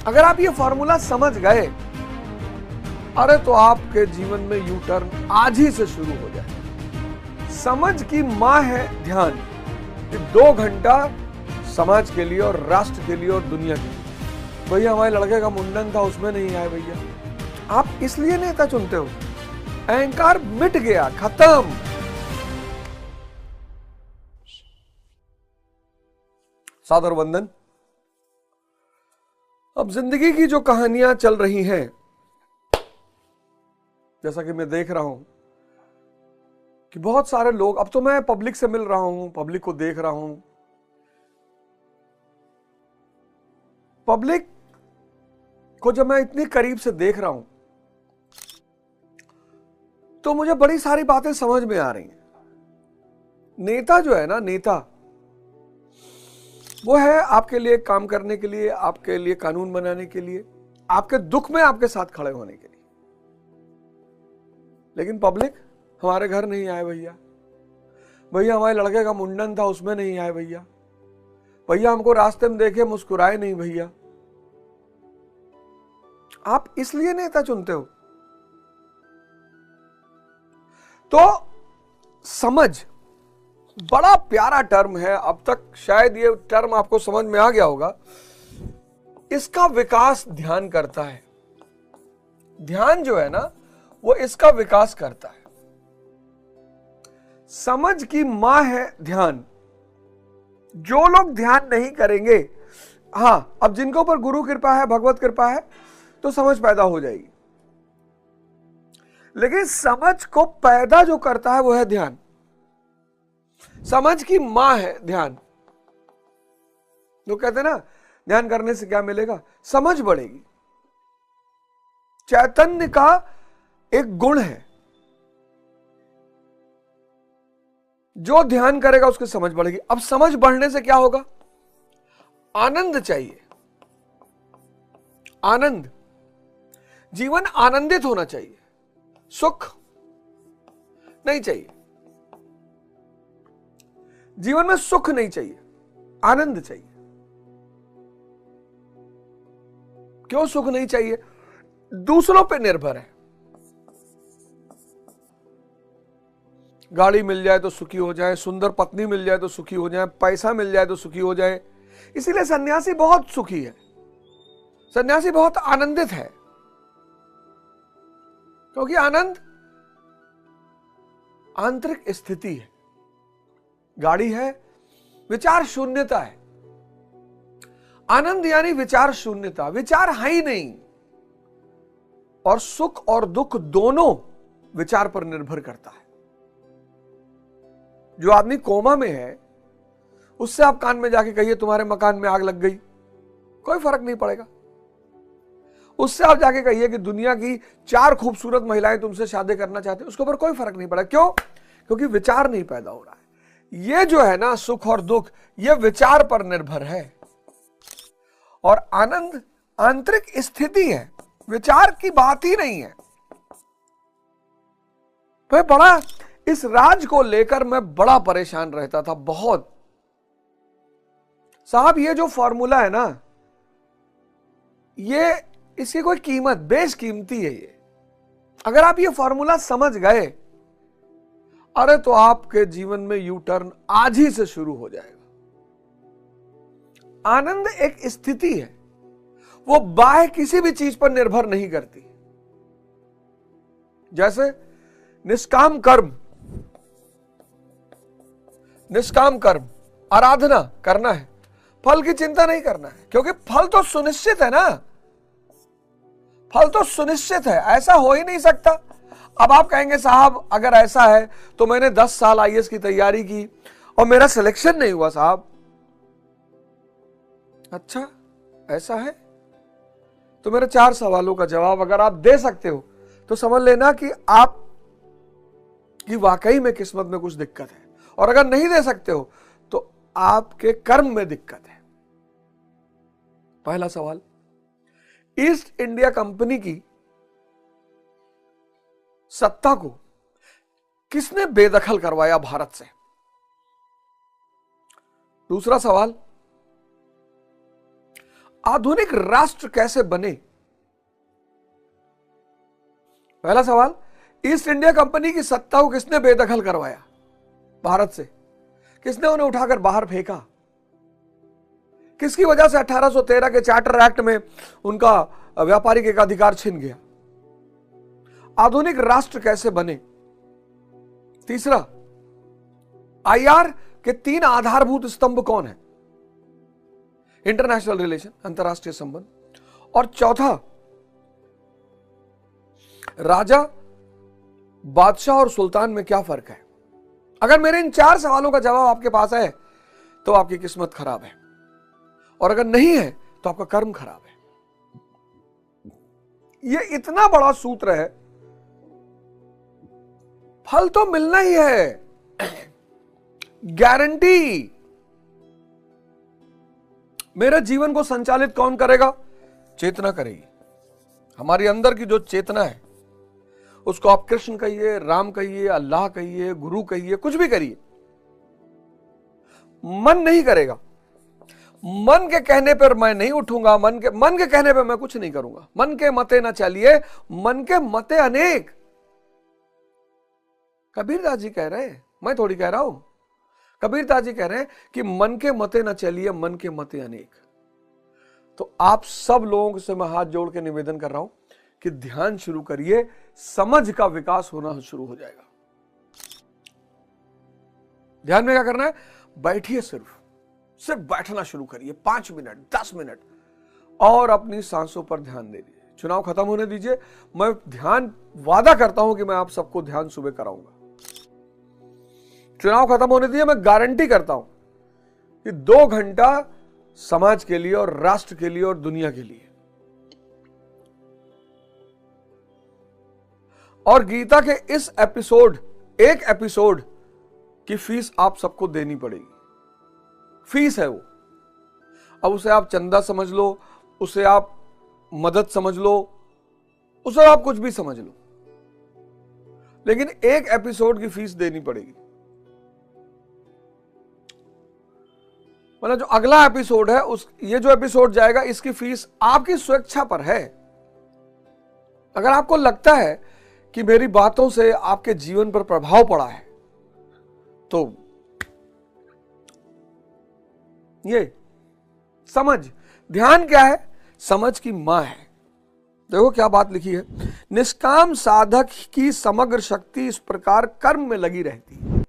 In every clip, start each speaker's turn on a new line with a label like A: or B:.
A: अगर आप ये फॉर्मूला समझ गए, अरे तो आपके जीवन में यू टर्न आज ही से शुरू हो जाए। समझ की मां है ध्यान। कि 2 घंटा समाज के लिए और राष्ट्र के लिए और दुनिया के लिए। भैया हमारे लड़के का मुंडन था, उसमें नहीं आए भैया। आप इसलिए नेता चुनते हो। अहंकार मिट गया, खत्म। सादर वंदन। अब जिंदगी की जो कहानियां चल रही हैं, जैसा कि मैं देख रहा हूं कि बहुत सारे लोग, अब तो मैं पब्लिक से मिल रहा हूं, पब्लिक को देख रहा हूं, पब्लिक को जब मैं इतनी करीब से देख रहा हूं तो मुझे बड़ी सारी बातें समझ में आ रही हैं। नेता जो है ना, नेता वो है आपके लिए काम करने के लिए, आपके लिए कानून बनाने के लिए, आपके दुख में आपके साथ खड़े होने के लिए। लेकिन पब्लिक हमारे घर नहीं आए भैया, भैया हमारे लड़के का मुंडन था, उसमें नहीं आए भैया, भैया हमको रास्ते में देखे मुस्कुराए नहीं भैया। आप इसलिए नेता चुनते हो। तो समझ बड़ा प्यारा टर्म है। अब तक शायद ये टर्म आपको समझ में आ गया होगा। इसका विकास ध्यान करता है। ध्यान जो है ना, वो इसका विकास करता है। समझ की मां है ध्यान। जो लोग ध्यान नहीं करेंगे, हां, अब जिनके ऊपर गुरु कृपा है, भगवत कृपा है, तो समझ पैदा हो जाएगी। लेकिन समझ को पैदा जो करता है वो है ध्यान। समझ की मां है ध्यान। लोग कहते हैं ना, ध्यान करने से क्या मिलेगा? समझ बढ़ेगी। चैतन्य का एक गुण है, जो ध्यान करेगा उसकी समझ बढ़ेगी। अब समझ बढ़ने से क्या होगा? आनंद चाहिए। आनंद, जीवन आनंदित होना चाहिए। सुख नहीं चाहिए। जीवन में सुख नहीं चाहिए, आनंद चाहिए। क्यों सुख नहीं चाहिए? दूसरों पे निर्भर है। गाड़ी मिल जाए तो सुखी हो जाए, सुंदर पत्नी मिल जाए तो सुखी हो जाए, पैसा मिल जाए तो सुखी हो जाए। इसीलिए सन्यासी बहुत सुखी है, सन्यासी बहुत आनंदित है। क्योंकि आनंद आंतरिक स्थिति है। गाड़ी है, विचार शून्यता है। आनंद यानी विचार शून्यता, विचार है ही नहीं। और सुख और दुख दोनों विचार पर निर्भर करता है। जो आदमी कोमा में है, उससे आप कान में जाके कहिए तुम्हारे मकान में आग लग गई, कोई फर्क नहीं पड़ेगा। उससे आप जाके कहिए कि दुनिया की 4 खूबसूरत महिलाएं तुमसे शादी करना चाहती हैं, उसके ऊपर कोई फर्क नहीं पड़ा। क्यों? क्योंकि विचार नहीं पैदा हो रहा है। ये जो है ना, सुख और दुख, ये विचार पर निर्भर है। और आनंद आंतरिक स्थिति है, विचार की बात ही नहीं है। मैं बड़ा, इस राज को लेकर मैं बड़ा परेशान रहता था, बहुत। साहब ये जो फॉर्मूला है ना, ये इसकी कोई कीमत, बेशकीमती है ये। अगर आप ये फॉर्मूला समझ गए, अरे तो आपके जीवन में यू टर्न आज ही से शुरू हो जाएगा। आनंद एक स्थिति है, वो बाह्य किसी भी चीज पर निर्भर नहीं करती। जैसे निष्काम कर्म, निष्काम कर्म, आराधना करना है, फल की चिंता नहीं करना है, क्योंकि फल तो सुनिश्चित है ना। फल तो सुनिश्चित है, ऐसा हो ही नहीं सकता। अब आप कहेंगे साहब अगर ऐसा है तो मैंने 10 साल आईएएस की तैयारी की और मेरा सिलेक्शन नहीं हुआ साहब। अच्छा ऐसा है तो मेरे 4 सवालों का जवाब अगर आप दे सकते हो तो समझ लेना कि आप की वाकई में किस्मत में कुछ दिक्कत है। और अगर नहीं दे सकते हो तो आपके कर्म में दिक्कत है। पहला सवाल, ईस्ट इंडिया कंपनी की सत्ता को किसने बेदखल करवाया भारत से? दूसरा सवाल, आधुनिक राष्ट्र कैसे बने? पहला सवाल, ईस्ट इंडिया कंपनी की सत्ता को किसने बेदखल करवाया भारत से? किसने उन्हें उठाकर बाहर फेंका? किसकी वजह से 1813 के चार्टर एक्ट में उनका व्यापारिक एकाधिकार छिन गया? आधुनिक राष्ट्र कैसे बने? तीसरा, आईआर के 3 आधारभूत स्तंभ कौन है? इंटरनेशनल रिलेशन, अंतरराष्ट्रीय संबंध। और चौथा, राजा, बादशाह और सुल्तान में क्या फर्क है? अगर मेरे इन 4 सवालों का जवाब आपके पास है तो आपकी किस्मत खराब है, और अगर नहीं है तो आपका कर्म खराब है। यह इतना बड़ा सूत्र है, फल तो मिलना ही है, गारंटी। मेरे जीवन को संचालित कौन करेगा? चेतना करेगी। हमारी अंदर की जो चेतना है, उसको आप कृष्ण कहिए, राम कहिए, अल्लाह कहिए, गुरु कहिए, कुछ भी करिए, मन नहीं करेगा। मन के कहने पर मैं नहीं उठूंगा, मन के कहने पर मैं कुछ नहीं करूंगा। मन के मते ना चलिए, मन के मते अनेक। कबीरदास जी कह रहे हैं, मैं थोड़ी कह रहा हूं। कबीरदास जी कह रहे हैं कि मन के मते ना चलिए, मन के मते अनेक। तो आप सब लोगों से मैं हाथ जोड़ के निवेदन कर रहा हूं कि ध्यान शुरू करिए, समझ का विकास होना शुरू हो जाएगा। ध्यान में क्या करना है? बैठिए, सिर्फ बैठना शुरू करिए, 5 मिनट, 10 मिनट, और अपनी सांसों पर ध्यान दे दीजिए। चुनाव खत्म होने दीजिए, मैं ध्यान वादा करता हूं कि मैं आप सबको ध्यान सुबह कराऊंगा। चुनाव खत्म होने दीजिए, मैं गारंटी करता हूं कि 2 घंटा समाज के लिए और राष्ट्र के लिए और दुनिया के लिए। और गीता के इस एक एपिसोड की फीस आप सबको देनी पड़ेगी। फीस है वो। अब उसे आप चंदा समझ लो, उसे आप मदद समझ लो, उसे आप कुछ भी समझ लो, लेकिन एक एपिसोड की फीस देनी पड़ेगी। मतलब जो अगला एपिसोड है, ये जो एपिसोड जाएगा, इसकी फीस आपकी स्वेच्छा पर है। अगर आपको लगता है कि मेरी बातों से आपके जीवन पर प्रभाव पड़ा है, तो ये समझ, ध्यान क्या है? समझ की मां है। देखो क्या बात लिखी है, निष्काम साधक की समग्र शक्ति इस प्रकार कर्म में लगी रहती है।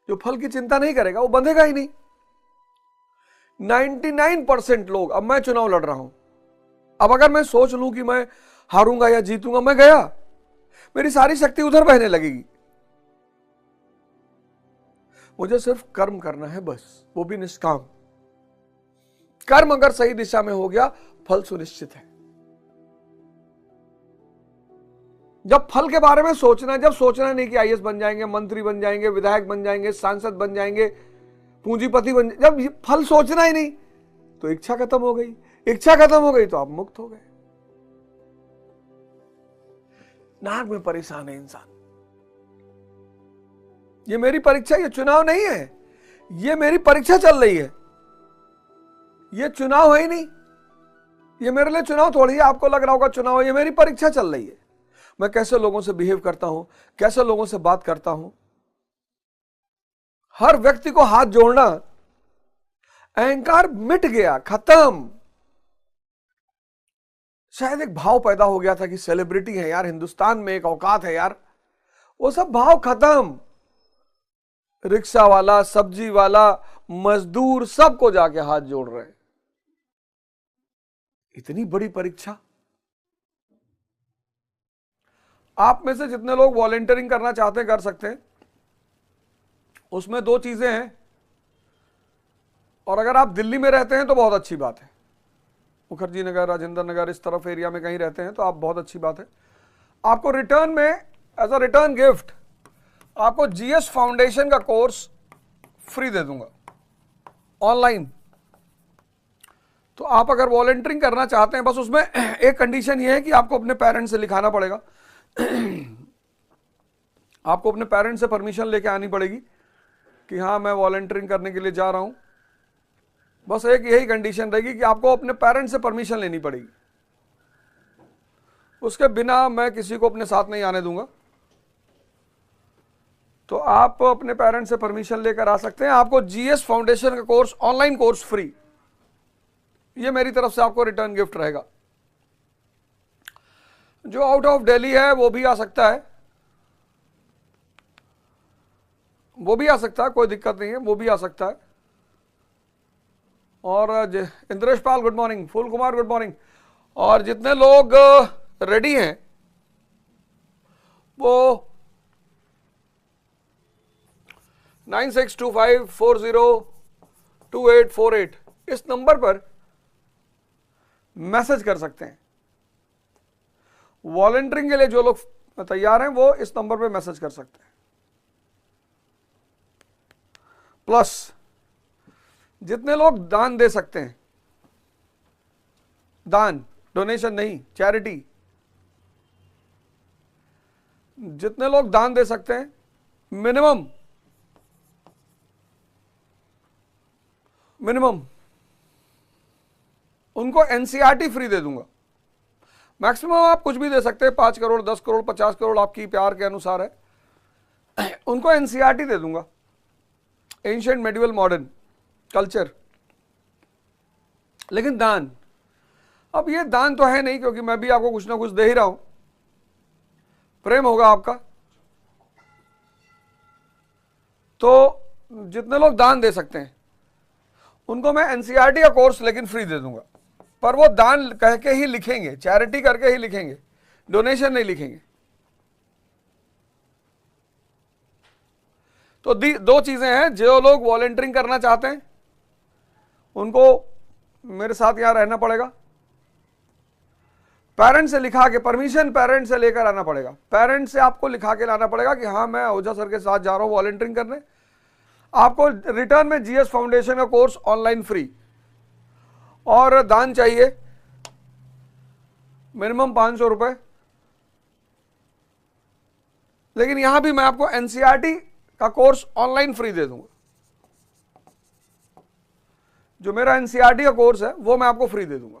A: जो फल की चिंता नहीं करेगा वो बंधेगा ही नहीं। 99% लोग, अब मैं चुनाव लड़ रहा हूं, अब अगर मैं सोच लूं कि मैं हारूंगा या जीतूंगा, मैं गया, मेरी सारी शक्ति उधर बहने लगेगी। मुझे सिर्फ कर्म करना है बस, वो भी निष्काम। कर्म अगर सही दिशा में हो गया, फल सुनिश्चित है। जब फल के बारे में सोचना, जब सोचना नहीं कि आईएएस बन जाएंगे, मंत्री बन जाएंगे, विधायक बन जाएंगे, सांसद बन जाएंगे, पूंजीपति बन, जब फल सोचना ही नहीं, तो इच्छा खत्म हो गई। इच्छा खत्म हो गई तो आप मुक्त हो गए। नाक में परेशान है इंसान। ये मेरी परीक्षा, ये चुनाव नहीं है, ये मेरी परीक्षा चल रही है। ये चुनाव है ही नहीं, ये मेरे लिए चुनाव थोड़ी है। आपको लग रहा होगा चुनाव है, ये मेरी परीक्षा चल रही है। मैं कैसे लोगों से बिहेव करता हूं, कैसे लोगों से बात करता हूं। हर व्यक्ति को हाथ जोड़ना, अहंकार मिट गया, खत्म। शायद एक भाव पैदा हो गया था कि सेलिब्रिटी है यार, हिंदुस्तान में एक औकात है यार, वो सब भाव खत्म। रिक्शा वाला, सब्जी वाला, मजदूर, सबको जाके हाथ जोड़ रहे हैं। इतनी बड़ी परीक्षा। आप में से जितने लोग वॉलंटियरिंग करना चाहते हैं कर सकते हैं। उसमें 2 चीजें हैं, और अगर आप दिल्ली में रहते हैं तो बहुत अच्छी बात है। मुखर्जी नगर, राजेंद्र नगर, इस तरफ एरिया में कहीं रहते हैं तो आप, बहुत अच्छी बात है। आपको रिटर्न में, एज अ रिटर्न गिफ्ट, आपको जीएस फाउंडेशन का कोर्स फ्री दे दूंगा ऑनलाइन। तो आप अगर वॉलंटियरिंग करना चाहते हैं, बस उसमें एक कंडीशन ये है कि आपको अपने पेरेंट्स से लिखाना पड़ेगा। आपको अपने पेरेंट्स से परमिशन लेके आनी पड़ेगी कि हाँ मैं वॉलंटियरिंग करने के लिए जा रहा हूं। बस एक यही कंडीशन रहेगी कि आपको अपने पेरेंट्स से परमिशन लेनी पड़ेगी, उसके बिना मैं किसी को अपने साथ नहीं आने दूंगा। तो आप अपने पेरेंट्स से परमिशन लेकर आ सकते हैं। आपको जीएस फाउंडेशन का कोर्स, ऑनलाइन कोर्स फ्री, ये मेरी तरफ से आपको रिटर्न गिफ्ट रहेगा। जो आउट ऑफ दिल्ली है वो भी आ सकता है, वो भी आ सकता है, कोई दिक्कत नहीं है, वो भी आ सकता है। और इंद्रेश पाल गुड मॉर्निंग, फूल कुमार गुड मॉर्निंग। और जितने लोग रेडी हैं वो 9625402848 इस नंबर पर मैसेज कर सकते हैं। वॉलंटियरिंग के लिए जो लोग तैयार हैं वो इस नंबर पे मैसेज कर सकते हैं। प्लस जितने लोग दान दे सकते हैं, दान, डोनेशन नहीं, चैरिटी, जितने लोग दान दे सकते हैं, मिनिमम उनको एनसीईआरटी फ्री दे दूंगा। मैक्सिमम आप कुछ भी दे सकते हैं, 5 करोड़, 10 करोड़, 50 करोड़, आपकी प्यार के अनुसार है। उनको एनसीईआरटी दे दूंगा, एंशिएंट, मेडिवल, मॉडर्न कल्चर। लेकिन दान, अब ये दान तो है नहीं, क्योंकि मैं भी आपको कुछ ना कुछ दे ही रहा हूं, प्रेम होगा आपका। तो जितने लोग दान दे सकते हैं उनको मैं एनसीईआरटी का कोर्स लेकिन फ्री दे दूंगा, पर वो दान कह के ही लिखेंगे, चैरिटी करके ही लिखेंगे, डोनेशन नहीं लिखेंगे। तो दो चीजें हैं, जो लोग वॉलंटियरिंग करना चाहते हैं उनको मेरे साथ यहां रहना पड़ेगा, पेरेंट्स से लिखा के, परमिशन पेरेंट्स से लेकर आना पड़ेगा, पेरेंट्स से आपको लिखा के लाना पड़ेगा कि हाँ मैं ओझा सर के साथ जा रहा हूं वॉलंटियरिंग करने। आपको रिटर्न में जीएस फाउंडेशन का कोर्स ऑनलाइन फ्री, और दान चाहिए मिनिमम 500 रुपए। लेकिन यहां भी मैं आपको एनसीईआरटी का कोर्स ऑनलाइन फ्री दे दूंगा। जो मेरा एनसीईआरटी का कोर्स है वो मैं आपको फ्री दे दूंगा।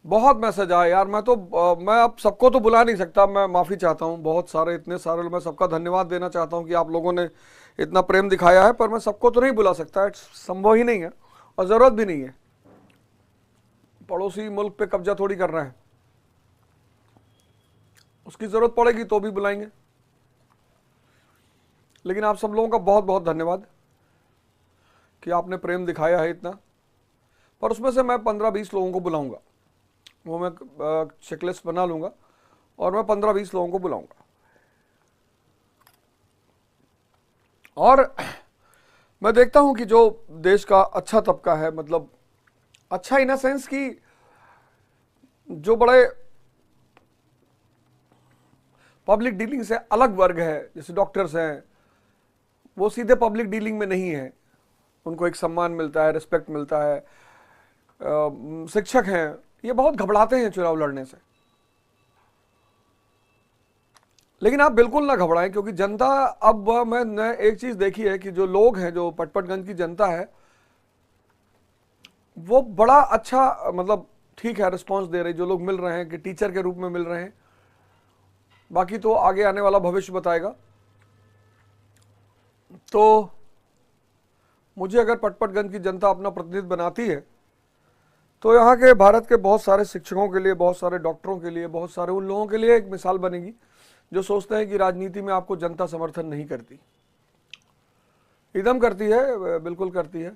A: बहुत मैसेज आया यार, मैं अब सबको तो बुला नहीं सकता, मैं माफी चाहता हूं, बहुत सारे, इतने सारे, मैं सबका धन्यवाद देना चाहता हूं कि आप लोगों ने इतना प्रेम दिखाया है, पर मैं सबको तो नहीं बुला सकता, संभव ही नहीं है और जरूरत भी नहीं है। पड़ोसी मुल्क पे कब्जा थोड़ी कर रहा है, उसकी जरूरत पड़ेगी तो भी बुलाएंगे। लेकिन आप सब लोगों का बहुत बहुत धन्यवाद कि आपने प्रेम दिखाया है इतना। पर उसमें से मैं 15-20 लोगों को बुलाऊंगा, वो मैं चेकलिस्ट बना लूंगा और मैं 15-20 लोगों को बुलाऊंगा। और मैं देखता हूं कि जो देश का अच्छा तबका है, मतलब अच्छा इन अ सेंस कि जो बड़े पब्लिक डीलिंग से अलग वर्ग है, जैसे डॉक्टर्स हैं, वो सीधे पब्लिक डीलिंग में नहीं है, उनको एक सम्मान मिलता है, रिस्पेक्ट मिलता है। शिक्षक हैं, ये बहुत घबराते हैं चुनाव लड़ने से। लेकिन आप बिल्कुल ना घबराएं, क्योंकि जनता, अब मैंने एक चीज देखी है कि जो लोग हैं, जो पटपटगंज की जनता है, वो बड़ा अच्छा, मतलब ठीक है, रिस्पांस दे रही, जो लोग मिल रहे हैं कि टीचर के रूप में मिल रहे हैं। बाकी तो आगे आने वाला भविष्य बताएगा। तो मुझे अगर पटपटगंज की जनता अपना प्रतिनिधि बनाती है, तो यहाँ के भारत के बहुत सारे शिक्षकों के लिए, बहुत सारे डॉक्टरों के लिए, बहुत सारे उन लोगों के लिए एक मिसाल बनेगी जो सोचते हैं कि राजनीति में आपको जनता समर्थन नहीं करती। एकदम करती है, बिल्कुल करती है।